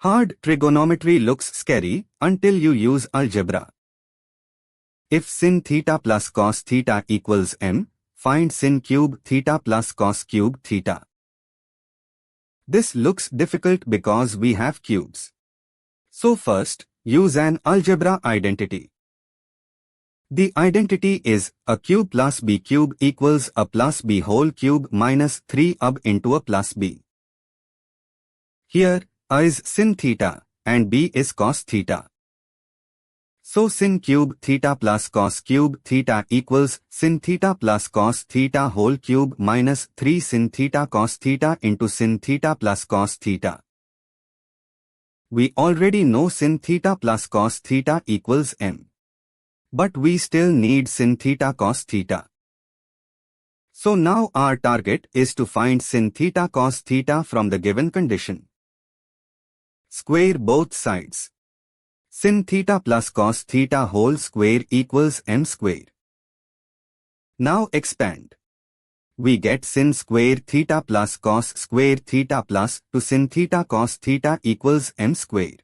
Hard trigonometry looks scary until you use algebra. If sinθ plus cosθ equals m, find sin³ θ plus cos³θ. This looks difficult because we have cubes. So first, use an algebra identity. The identity is a cube plus b cube equals a plus b whole cube minus 3ab into a plus b. Here, a is sinθ and b is cosθ. So sin³ θ plus cos³ θ equals sinθ plus cosθ whole cube minus 3 sinθ cosθ into sinθ plus cosθ. We already know sinθ plus cosθ equals m. But we still need sinθ cosθ. So now our target is to find sinθ cosθ from the given condition. Square both sides. Sinθ plus cosθ whole square equals m square. Now expand. We get sin²θ plus cos²θ plus to sinθ cosθ equals m square.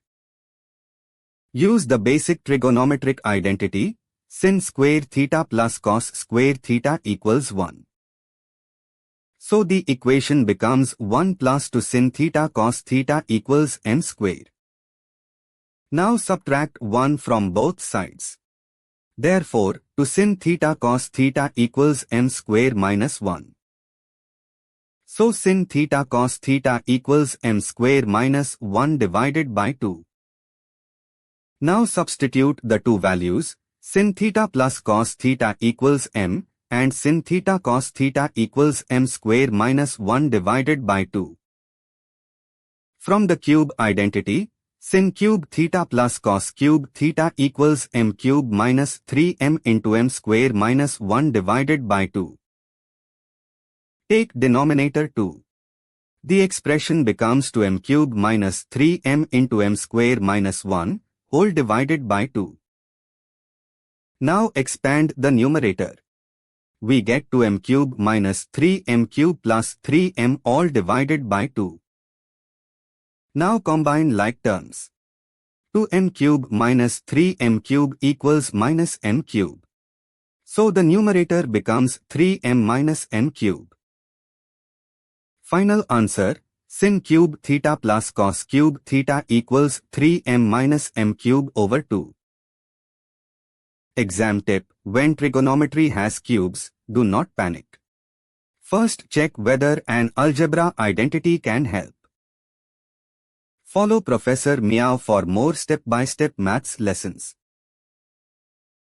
Use the basic trigonometric identity, sin²θ plus cos² equals 1. So the equation becomes 1 plus to sinθ cosθ equals m square. Now subtract 1 from both sides. Therefore, to sinθ cosθ equals m square minus 1. So sinθ cosθ equals m square minus 1 divided by 2. Now substitute the two values, sinθ plus cosθ equals m, and sinθ cosθ equals m square minus 1 divided by 2. From the cube identity, sin³θ plus cos³ θ equals m cube minus 3m into m square minus 1 divided by 2. Take denominator 2. The expression becomes to m cube minus 3m into m square minus 1, whole divided by 2. Now expand the numerator. We get to m cube minus 3m cube plus 3m all divided by 2. Now combine like terms. 2m cube minus 3m cube equals minus m cube. So the numerator becomes 3m minus m cube. Final answer, sin³ θ plus cos³ θ equals 3m minus m cube over 2. Exam tip: when trigonometry has cubes, do not panic. First check whether an algebra identity can help. Follow Professor Meow for more step-by-step maths lessons.